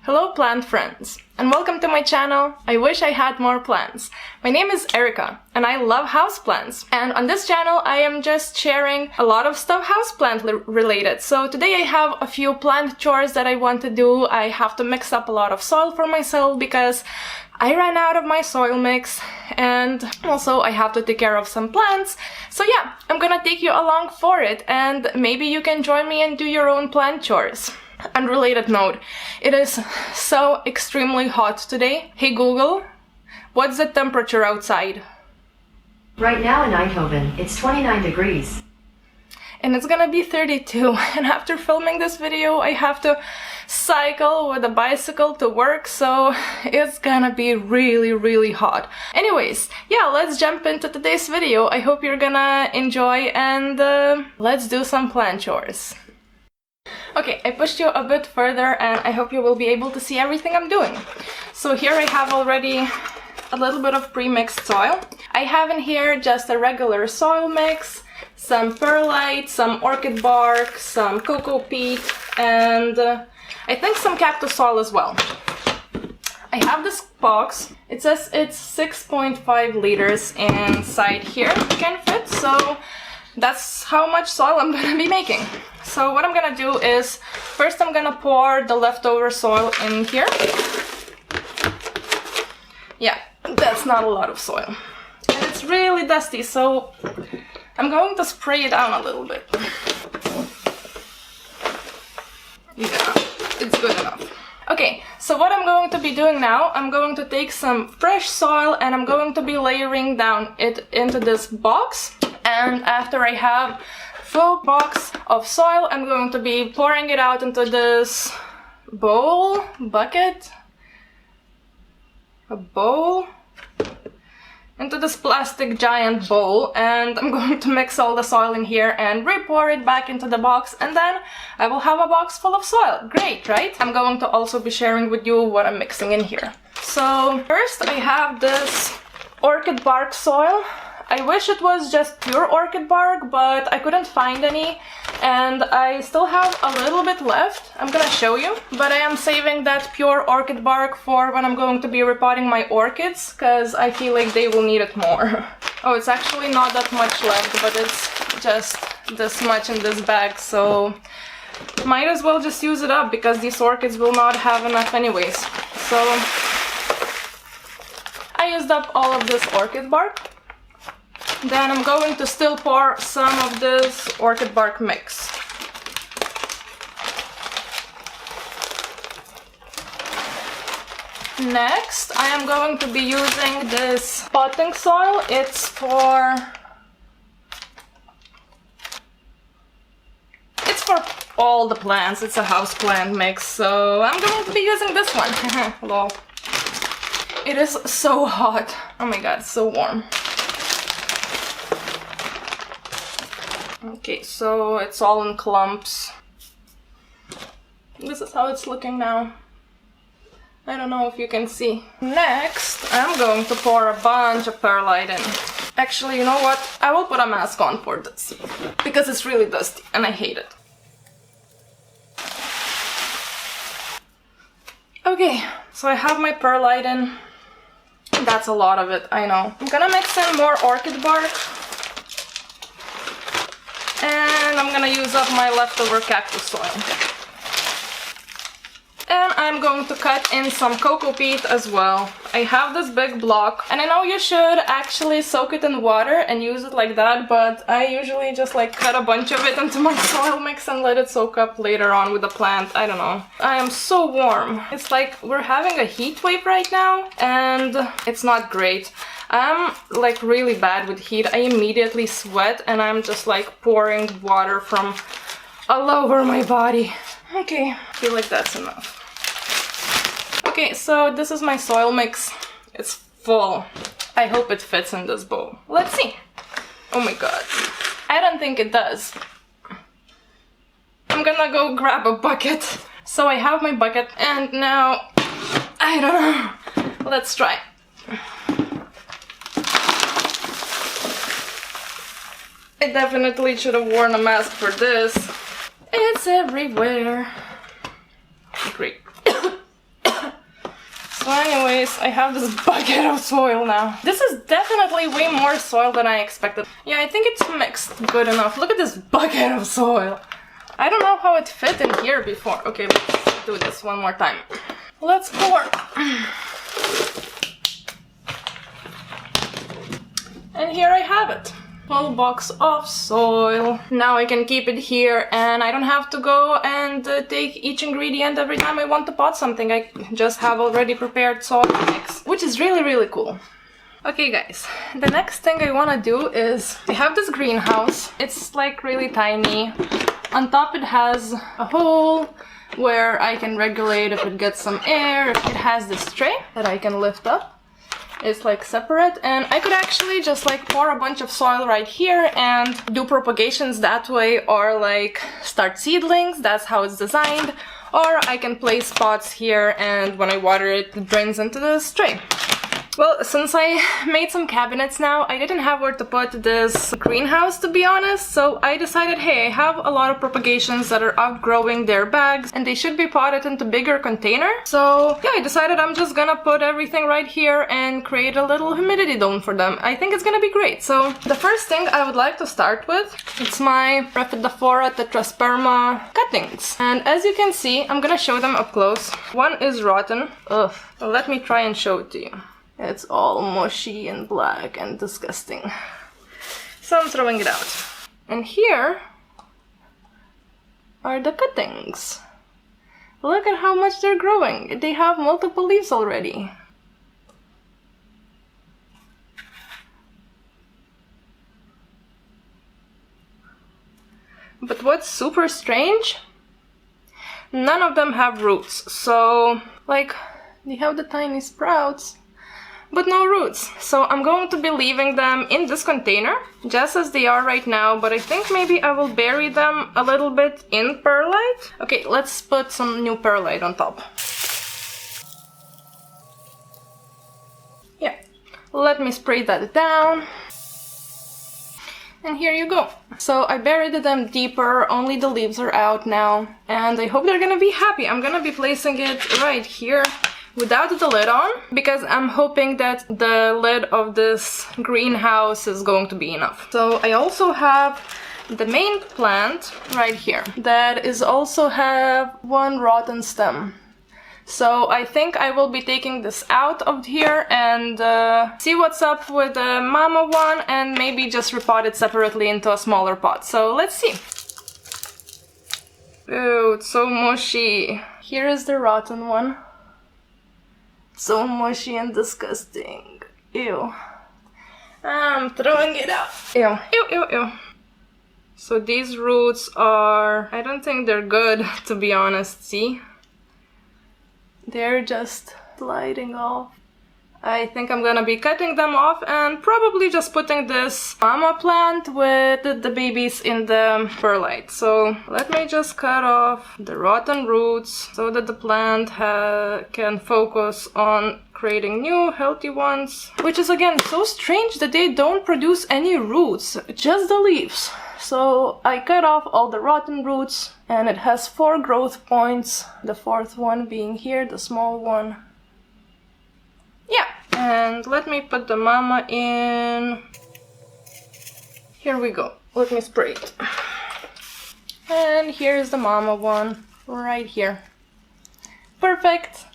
Hello plant friends, and welcome to my channel. I wish I had more plants. My name is Erika, and I love houseplants. And on this channel I am just sharing a lot of stuff houseplant related. So today I have a few plant chores that I want to do. I have to mix up a lot of soil for myself because I ran out of my soil mix, and also I have to take care of some plants. So yeah, I'm gonna take you along for it, and maybe you can join me and do your own plant chores. Unrelated note, it is so extremely hot today. Hey Google, what's the temperature outside? Right now in Eindhoven, it's 29 degrees. And it's gonna be 32, and after filming this video I have to cycle with a bicycle to work, so it's gonna be really hot. Anyways, yeah, let's jump into today's video. I hope you're gonna enjoy, and let's do some plant chores. Okay, I pushed you a bit further and I hope you will be able to see everything I'm doing. So here I have already a little bit of pre-mixed soil. I have in here just a regular soil mix, some perlite, some orchid bark, some cocoa peat, and I think some cactus soil as well. I have this box. It says it's 6.5 liters inside here can fit, so that's how much soil I'm gonna be making. So what I'm gonna do is, first I'm gonna pour the leftover soil in here. Yeah, that's not a lot of soil. And it's really dusty, so I'm going to spray it down a little bit. Yeah, it's good enough. Okay, so what I'm going to be doing now, I'm going to take some fresh soil and I'm going to be layering down it into this box. And after I have full box of soil, I'm going to be pouring it out into this into this plastic giant bowl, and I'm going to mix all the soil in here and re-pour it back into the box, and then I will have a box full of soil. Great, right? I'm going to also be sharing with you what I'm mixing in here. So first I have this orchid bark soil. I wish it was just pure orchid bark, but I couldn't find any, and I still have a little bit left. I'm gonna show you, but I am saving that pure orchid bark for when I'm going to be repotting my orchids, because I feel like they will need it more. Oh, it's actually not that much left, but it's just this much in this bag, so might as well just use it up, because these orchids will not have enough anyways. So I used up all of this orchid bark. Then I'm going to still pour some of this orchid bark mix. Next, I am going to be using this potting soil. It's for all the plants. It's a house plant mix, so I'm going to be using this one. Lol. It is so hot. Oh my god, it's so warm. Okay, so it's all in clumps. This is how it's looking now. I don't know if you can see. Next, I'm going to pour a bunch of perlite in. Actually, you know what? I will put a mask on for this, because it's really dusty and I hate it. Okay, so I have my perlite in. That's a lot of it, I know. I'm gonna mix in more orchid bark. And I'm gonna use up my leftover cactus soil. And I'm going to cut in some cocoa peat as well. I have this big block, and I know you should actually soak it in water and use it like that, but I usually just like cut a bunch of it into my soil mix and let it soak up later on with the plant. I don't know. I am so warm. It's like we're having a heat wave right now, and it's not great. I'm like really bad with heat. I immediately sweat and I'm just like pouring water from all over my body. Okay, I feel like that's enough. Okay, so this is my soil mix. It's full. I hope it fits in this bowl. Let's see. Oh my god. I don't think it does. I'm gonna go grab a bucket. So I have my bucket and now, I don't know. Let's try. I definitely should have worn a mask for this. It's everywhere. Great. So anyways, I have this bucket of soil now. This is definitely way more soil than I expected. Yeah, I think it's mixed good enough. Look at this bucket of soil. I don't know how it fit in here before. Okay, let's do this one more time. Let's pour. And here I have it. Whole box of soil. Now I can keep it here and I don't have to go and take each ingredient every time I want to pot something. I just have already prepared soil mix, which is really, really cool. Okay guys, the next thing I want to do is, I have this greenhouse. It's like really tiny. On top it has a hole where I can regulate if it gets some air. It has this tray that I can lift up. It's like separate, and I could actually just like pour a bunch of soil right here and do propagations that way, or like start seedlings. That's how it's designed. Or I can place pots here, and when I water it, it drains into this tray. Well, since I made some cabinets now, I didn't have where to put this greenhouse, to be honest, so I decided, hey, I have a lot of propagations that are outgrowing their bags and they should be potted into bigger container. So yeah, I decided I'm just gonna put everything right here and create a little humidity dome for them. I think it's gonna be great. So the first thing I would like to start with, it's my Repotting the Tresperma Cuttings. And as you can see, I'm gonna show them up close. One is rotten. Ugh. Well, let me try and show it to you. It's all mushy and black and disgusting. So I'm throwing it out. And here are the cuttings. Look at how much they're growing. They have multiple leaves already. But what's super strange? None of them have roots. So, like, they have the tiny sprouts, but no roots. So I'm going to be leaving them in this container, just as they are right now, but I think maybe I will bury them a little bit in perlite. Okay, let's put some new perlite on top. Yeah, let me spray that down. And here you go. So I buried them deeper, only the leaves are out now, and I hope they're gonna be happy. I'm gonna be placing it right here, without the lid on, because I'm hoping that the lid of this greenhouse is going to be enough. So I also have the main plant right here that is also have one rotten stem. So I think I will be taking this out of here and see what's up with the mama one, and maybe just repot it separately into a smaller pot. So let's see. Oh, it's so mushy. Here is the rotten one. So mushy and disgusting. Ew. I'm throwing it out. Ew, ew, ew, ew. So these roots are... I don't think they're good, to be honest. See? They're just sliding off. I think I'm gonna be cutting them off and probably just putting this mama plant with the babies in the perlite. So let me just cut off the rotten roots so that the plant can focus on creating new healthy ones. Which is again so strange that they don't produce any roots, just the leaves. So I cut off all the rotten roots and it has 4 growth points. The 4th one being here, the small one. Yeah, and let me put the mama in. Here we go. Let me spray it. And here's the mama one right here. Perfect.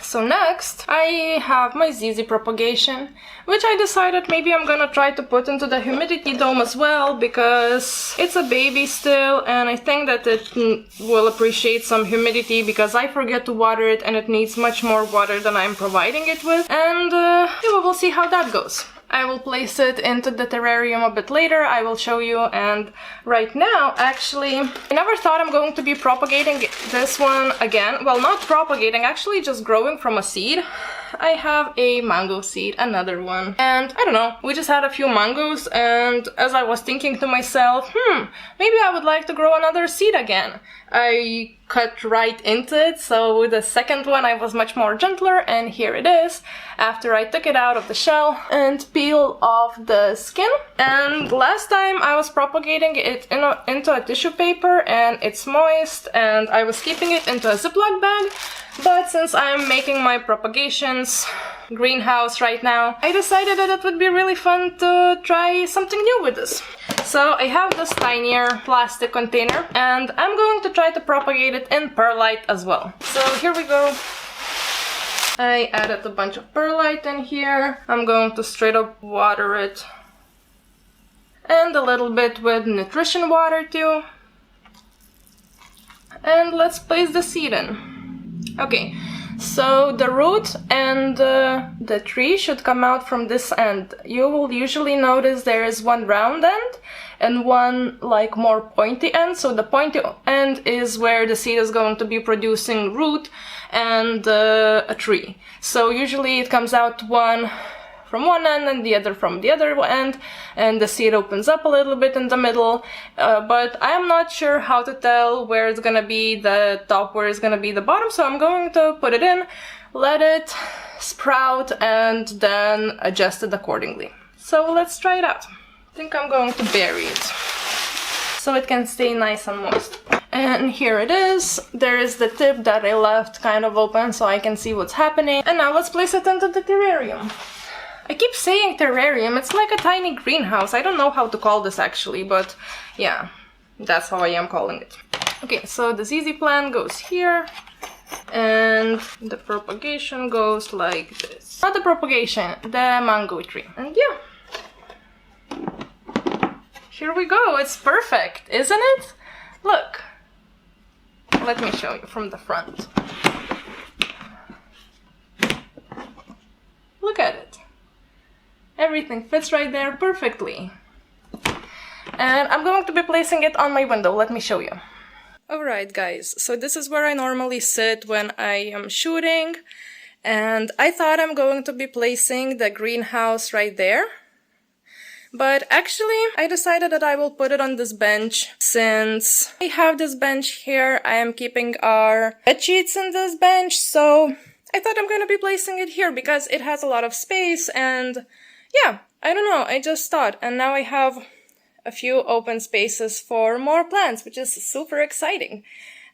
So next, I have my ZZ propagation, which I decided maybe I'm gonna try to put into the humidity dome as well, because it's a baby still, and I think that it will appreciate some humidity, because I forget to water it and it needs much more water than I'm providing it with. And yeah, we'll see how that goes. I will place it into the terrarium a bit later, I will show you, and right now, actually, I never thought I'm going to be propagating this one again. Well, not propagating, actually just growing from a seed. I have a mango seed, another one, and I don't know, we just had a few mangoes, and as I was thinking to myself, maybe I would like to grow another seed again. I cut right into it, so with the second one I was much more gentler, and here it is after I took it out of the shell and peel off the skin. And last time I was propagating it into a tissue paper and it's moist, and I was keeping it into a Ziploc bag, but since I'm making my propagations greenhouse right now, I decided that it would be really fun to try something new with this. So I have this tinier plastic container, and I'm going to try to propagate it in perlite as well. So here we go. I added a bunch of perlite in here. I'm going to straight up water it. And a little bit with nutrition water too. And let's place the seed in. Okay, so the root and the tree should come out from this end. You will usually notice there is one round end and one like more pointy end. So the pointy end is where the seed is going to be producing root and a tree. So usually it comes out one from one end and the other from the other end, and the seed opens up a little bit in the middle, but I'm not sure how to tell where it's gonna be the top, where it's gonna be the bottom, so I'm going to put it in, let it sprout, and then adjust it accordingly. So let's try it out. I think I'm going to bury it so it can stay nice and moist. And here it is. There is the tip that I left kind of open so I can see what's happening. And now let's place it into the terrarium. I keep saying terrarium, it's like a tiny greenhouse. I don't know how to call this actually, but yeah, that's how I am calling it. Okay, so the ZZ plant goes here, and the propagation goes like this. Not the propagation, the mango tree. And yeah, here we go, it's perfect, isn't it? Look, let me show you from the front. Look at it. Everything fits right there perfectly. And I'm going to be placing it on my window. Let me show you. Alright guys, so this is where I normally sit when I am shooting. And I thought I'm going to be placing the greenhouse right there. But actually, I decided that I will put it on this bench. Since I have this bench here, I am keeping our bed sheets in this bench. So I thought I'm going to be placing it here because it has a lot of space, and yeah, I don't know, I just thought, and now I have a few open spaces for more plants, which is super exciting.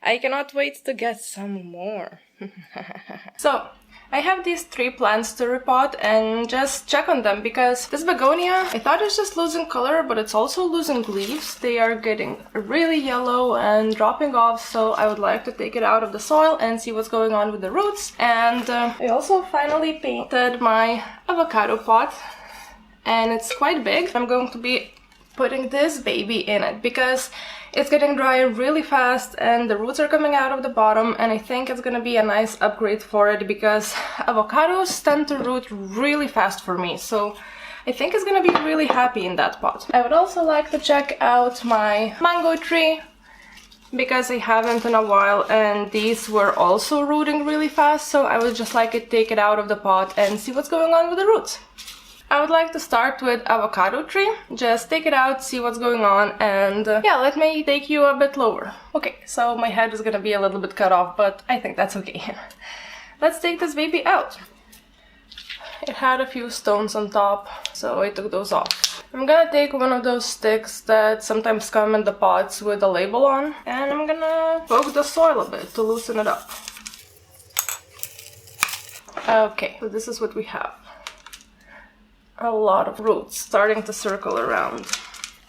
I cannot wait to get some more. So, I have these 3 plants to repot and just check on them, because this begonia, I thought it's just losing color, but it's also losing leaves. They are getting really yellow and dropping off, so I would like to take it out of the soil and see what's going on with the roots. And I also finally painted my avocado pot, and it's quite big. I'm going to be putting this baby in it because it's getting dry really fast and the roots are coming out of the bottom, and I think it's gonna be a nice upgrade for it because avocados tend to root really fast for me, so I think it's gonna be really happy in that pot. I would also like to check out my mango tree because I haven't in a while, and these were also rooting really fast, so I would just like to take it out of the pot and see what's going on with the roots. I would like to start with Avocado Tree, just take it out, see what's going on, and yeah, let me take you a bit lower. Okay, so my head is gonna be a little bit cut off, but I think that's okay. Let's take this baby out. It had a few stones on top, so I took those off. I'm gonna take one of those sticks that sometimes come in the pots with a label on, and I'm gonna poke the soil a bit to loosen it up. Okay, so this is what we have. A lot of roots starting to circle around.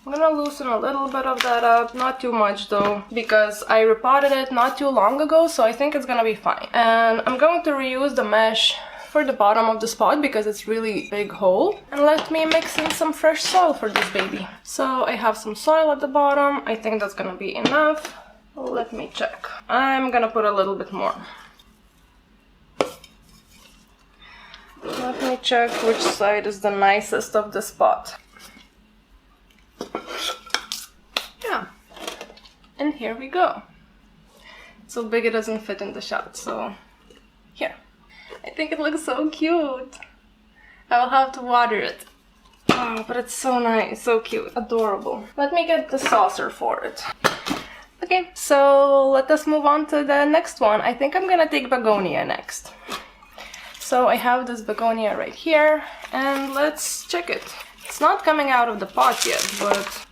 I'm gonna loosen a little bit of that up, not too much though, because I repotted it not too long ago, so I think it's gonna be fine. And I'm going to reuse the mesh for the bottom of this pot because it's really big hole. And let me mix in some fresh soil for this baby. So I have some soil at the bottom. I think that's gonna be enough. Let me check. I'm gonna put a little bit more. Let me check which side is the nicest of this pot. Yeah, and here we go. So big it doesn't fit in the shot, so here. I think it looks so cute. I will have to water it. Oh, but it's so nice, so cute, adorable. Let me get the saucer for it. Okay, so let us move on to the next one. I think I'm gonna take Begonia next. So I have this Begonia right here, and let's check it. It's not coming out of the pot yet, but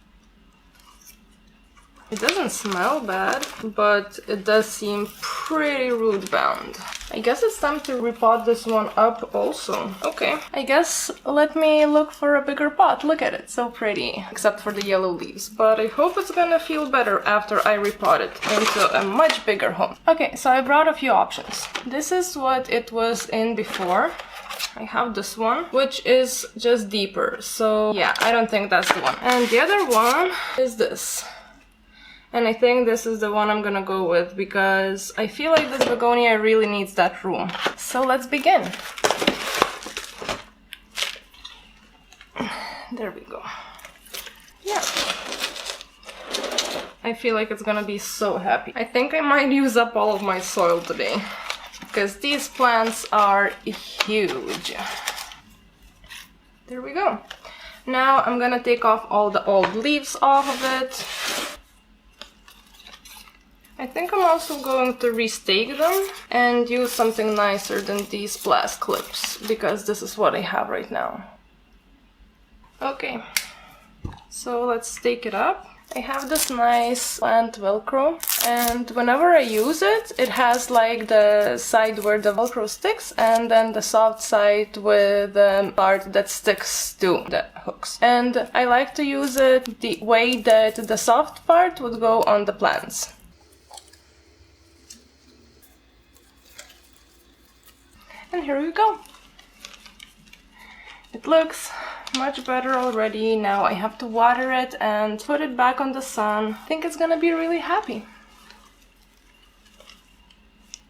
it doesn't smell bad, but it does seem pretty root bound. I guess it's time to repot this one up also. Okay, I guess let me look for a bigger pot. Look at it, so pretty, except for the yellow leaves. But I hope it's gonna feel better after I repot it into a much bigger home. Okay, so I brought a few options. This is what it was in before. I have this one, which is just deeper. So yeah, I don't think that's the one. And the other one is this. And I think this is the one I'm gonna go with because I feel like this Begonia really needs that room. So let's begin. There we go. Yeah. I feel like it's gonna be so happy. I think I might use up all of my soil today because these plants are huge. There we go. Now I'm gonna take off all the old leaves off of it. I think I'm also going to restake them and use something nicer than these blast clips because this is what I have right now. Okay, so let's stake it up. I have this nice plant Velcro, and whenever I use it, it has like the side where the Velcro sticks and then the soft side with the part that sticks to the hooks. And I like to use it the way that the soft part would go on the plants. And here we go. It looks much better already. Now I have to water it and put it back on the sun. I think it's gonna be really happy.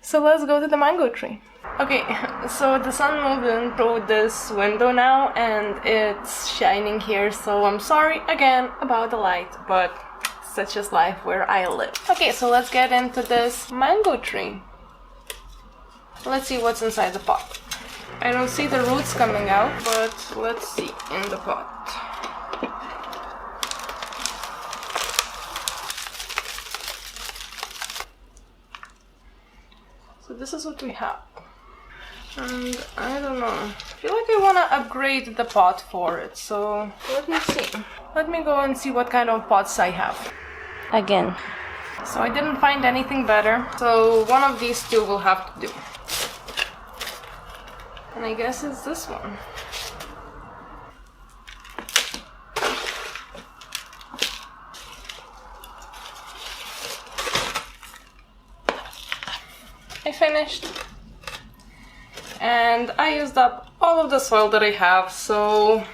So let's go to the mango tree. Okay, so the sun moved in through this window now and it's shining here, so I'm sorry again about the light, but such is life where I live. Okay, so let's get into this mango tree. Let's see what's inside the pot. I don't see the roots coming out, but let's see in the pot. So this is what we have. And I don't know, I feel like I want to upgrade the pot for it, so let me see. Let me go and see what kind of pots I have. Again. So I didn't find anything better, so one of these two will have to do. And I guess it's this one. I finished. And I used up all of the soil that I have, so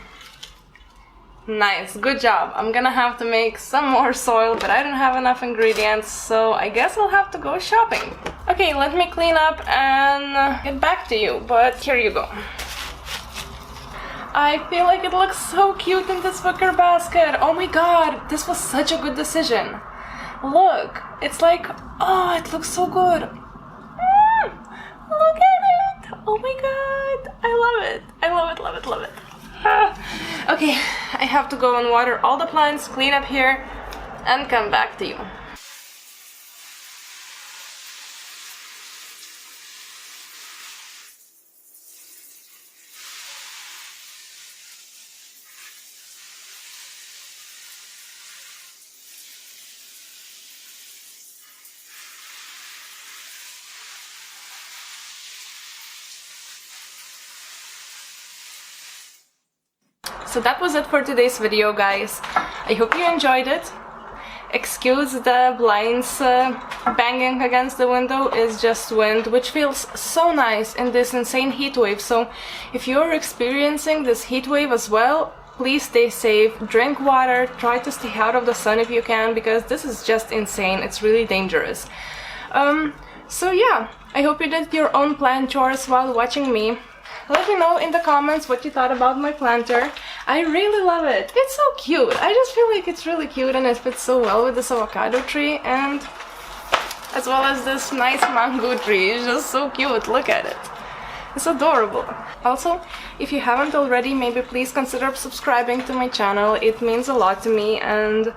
nice, good job. I'm gonna have to make some more soil, but I don't have enough ingredients, so I guess I'll have to go shopping. Okay, let me clean up and get back to you, but here you go. I feel like it looks so cute in this wicker basket. Oh my god, this was such a good decision. Look, it's like, oh, it looks so good. Look at it. Oh my god, I love it. I love it, love it, love it. Okay, I have to go and water all the plants, clean up here, and come back to you. So that was it for today's video, guys. I hope you enjoyed it. Excuse the blinds banging against the window, is just wind, which feels so nice in this insane heat wave. So if you're experiencing this heat wave as well, please stay safe, drink water, try to stay out of the sun if you can, because this is just insane. It's really dangerous. So yeah, I hope you did your own plant chores while watching me. Let me know in the comments what you thought about my planter. I really love it. It's so cute. I just feel like it's really cute and it fits so well with this avocado tree, and as well as this nice mango tree. It's just so cute. Look at it. It's adorable. Also, if you haven't already, maybe please consider subscribing to my channel. It means a lot to me, and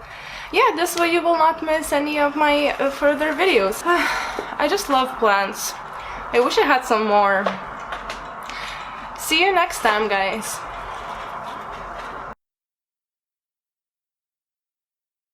yeah, this way you will not miss any of my further videos. I just love plants. I wish I had some more. See you next time, guys.